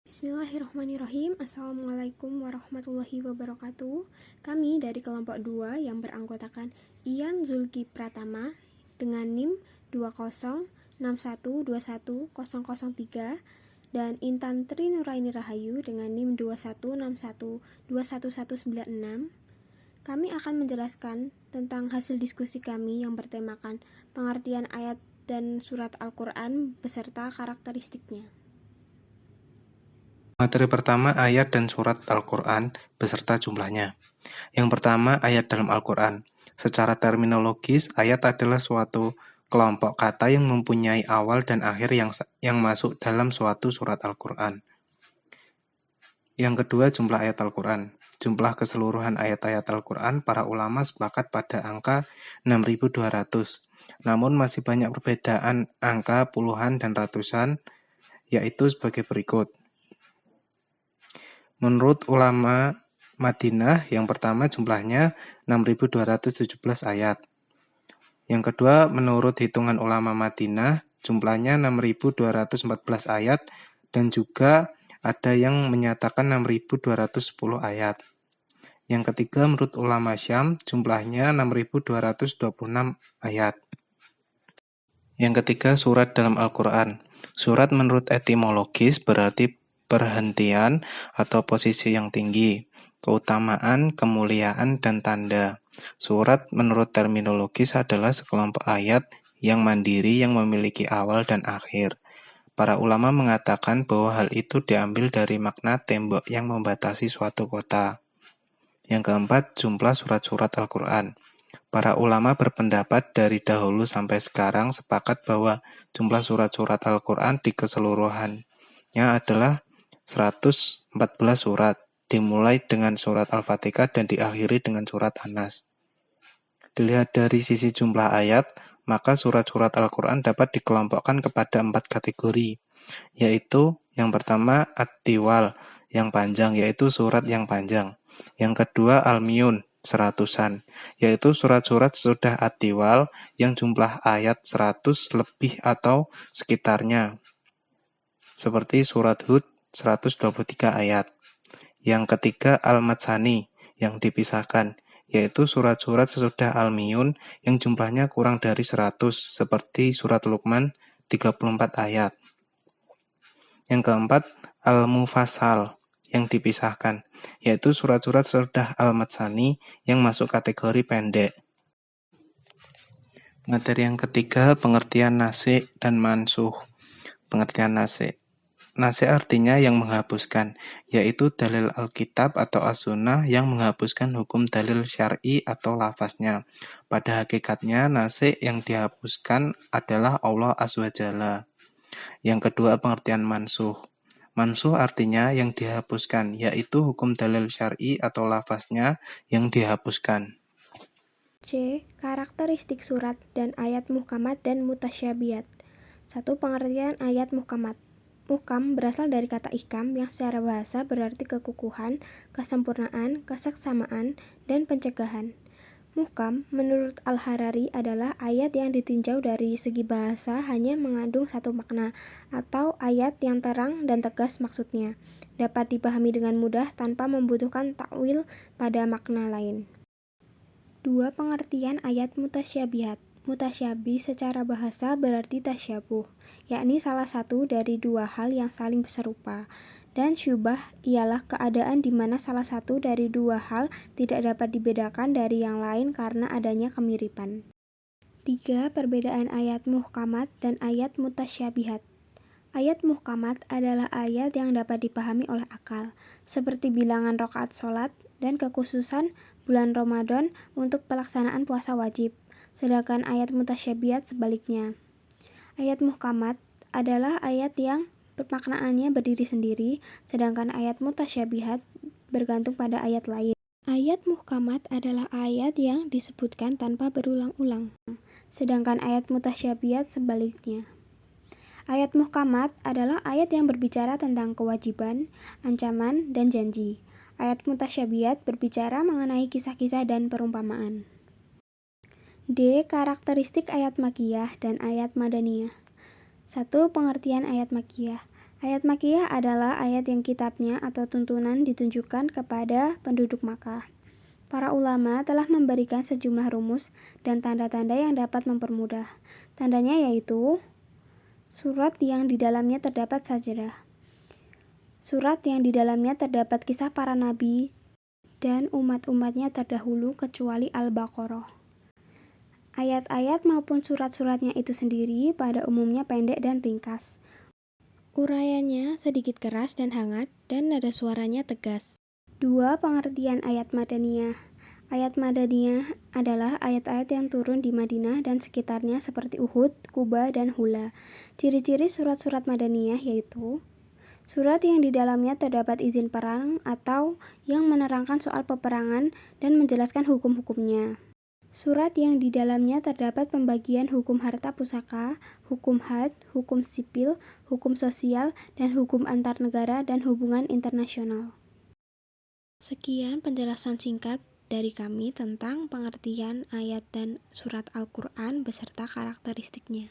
Bismillahirrahmanirrahim. Assalamualaikum warahmatullahi wabarakatuh. Kami dari kelompok 2 yang beranggotakan Ian Zulki Pratama dengan NIM 2061211003 dan Intan Tri Nuraini Rahayu dengan NIM 2161211196. Kami akan menjelaskan tentang hasil diskusi kami yang bertemakan pengertian ayat dan surat Al-Quran beserta karakteristiknya. Materi pertama, ayat dan surat Al-Quran beserta jumlahnya. Yang pertama, ayat dalam Al-Quran. Secara terminologis, ayat adalah suatu kelompok kata yang mempunyai awal dan akhir yang masuk dalam suatu surat Al-Quran. Yang kedua, jumlah ayat Al-Quran. Jumlah keseluruhan ayat-ayat Al-Quran, para ulama sepakat pada angka 6.200. Namun masih banyak perbedaan angka puluhan dan ratusan, yaitu sebagai berikut. Menurut ulama Madinah, yang pertama jumlahnya 6.217 ayat. Yang kedua, menurut hitungan ulama Madinah, jumlahnya 6.214 ayat, dan juga ada yang menyatakan 6.210 ayat. Yang ketiga, menurut ulama Syam, jumlahnya 6.226 ayat. Yang ketiga, surat dalam Al-Quran. Surat menurut etimologis berarti perhentian atau posisi yang tinggi, keutamaan, kemuliaan, dan tanda. Surat menurut terminologis adalah sekelompok ayat yang mandiri yang memiliki awal dan akhir. Para ulama mengatakan bahwa hal itu diambil dari makna tembok yang membatasi suatu kota. Yang keempat, jumlah surat-surat Al-Quran. Para ulama berpendapat dari dahulu sampai sekarang sepakat bahwa jumlah surat-surat Al-Quran di keseluruhannya adalah 114 surat, dimulai dengan surat Al-Fatihah dan diakhiri dengan surat An-Nas. Dilihat dari sisi jumlah ayat, maka surat-surat Al-Quran dapat dikelompokkan kepada 4 kategori, yaitu yang pertama At-Tiwal, yang panjang, yaitu surat yang panjang. Yang kedua Al-Miyun, seratusan, yaitu surat-surat sesudah At-Tiwal yang jumlah ayat 100 lebih atau sekitarnya, seperti surat Hud 123 ayat. Yang ketiga Al-Matsani, yang dipisahkan, yaitu surat-surat sesudah Al-Miyun yang jumlahnya kurang dari 100, seperti surat Luqman 34 ayat. Yang keempat Al-Mufassal, yang dipisahkan, yaitu surat-surat sesudah Al-Matsani yang masuk kategori pendek. Materi yang ketiga, pengertian nasikh dan mansukh. Pengertian nasikh. Nasikh artinya yang menghapuskan, yaitu dalil Alkitab atau As-Sunnah yang menghapuskan hukum dalil syar'i atau lafaznya. Pada hakikatnya, nasikh yang dihapuskan adalah Allah Azza-wa-Jalla. Yang kedua, pengertian mansukh. Mansukh artinya yang dihapuskan, yaitu hukum dalil syar'i atau lafaznya yang dihapuskan. C. Karakteristik surat dan ayat muhkamat dan mutasyabihat. 1. Pengertian ayat muhkamat. Muhkam berasal dari kata ihkam yang secara bahasa berarti kekukuhan, kesempurnaan, kesaksamaan, dan pencegahan. Muhkam menurut Al-Harari adalah ayat yang ditinjau dari segi bahasa hanya mengandung satu makna, atau ayat yang terang dan tegas maksudnya, dapat dipahami dengan mudah tanpa membutuhkan takwil pada makna lain. 2. Pengertian ayat mutasyabihat. Mutasyabih secara bahasa berarti tasyabuh, yakni salah satu dari dua hal yang saling serupa. Dan syubah ialah keadaan di mana salah satu dari dua hal tidak dapat dibedakan dari yang lain karena adanya kemiripan. 3. Perbedaan ayat muhkamat dan ayat mutasyabihat. Ayat muhkamat adalah ayat yang dapat dipahami oleh akal, seperti bilangan rakaat sholat dan kekhususan bulan Ramadan untuk pelaksanaan puasa wajib. Sedangkan ayat mutasyabihat sebaliknya. Ayat muhkamat adalah ayat yang permaknaannya berdiri sendiri, sedangkan ayat mutasyabihat bergantung pada ayat lain. Ayat muhkamat adalah ayat yang disebutkan tanpa berulang-ulang, sedangkan ayat mutasyabihat sebaliknya. Ayat muhkamat adalah ayat yang berbicara tentang kewajiban, ancaman, dan janji. Ayat mutasyabihat berbicara mengenai kisah-kisah dan perumpamaan. D. Karakteristik ayat Makkiyah dan ayat Madaniyah. 1. Pengertian ayat Makkiyah. Ayat Makkiyah adalah ayat yang kitabnya atau tuntunan ditunjukkan kepada penduduk Makkah. Para ulama telah memberikan sejumlah rumus dan tanda-tanda yang dapat mempermudah. Tandanya yaitu surat yang di dalamnya terdapat sajadah, surat yang di dalamnya terdapat kisah para nabi dan umat-umatnya terdahulu kecuali Al-Baqarah. Ayat-ayat maupun surat-suratnya itu sendiri pada umumnya pendek dan ringkas. Urayanya sedikit keras dan hangat, dan nada suaranya tegas. 2. Pengertian ayat Madaniyah. Ayat Madaniyah adalah ayat-ayat yang turun di Madinah dan sekitarnya seperti Uhud, Quba, dan Hula. Ciri-ciri surat-surat Madaniyah yaitu surat yang di dalamnya terdapat izin perang atau yang menerangkan soal peperangan dan menjelaskan hukum-hukumnya. Surat yang di dalamnya terdapat pembagian hukum harta pusaka, hukum had, hukum sipil, hukum sosial, dan hukum antar negara dan hubungan internasional. Sekian penjelasan singkat dari kami tentang pengertian ayat dan surat Al-Quran beserta karakteristiknya.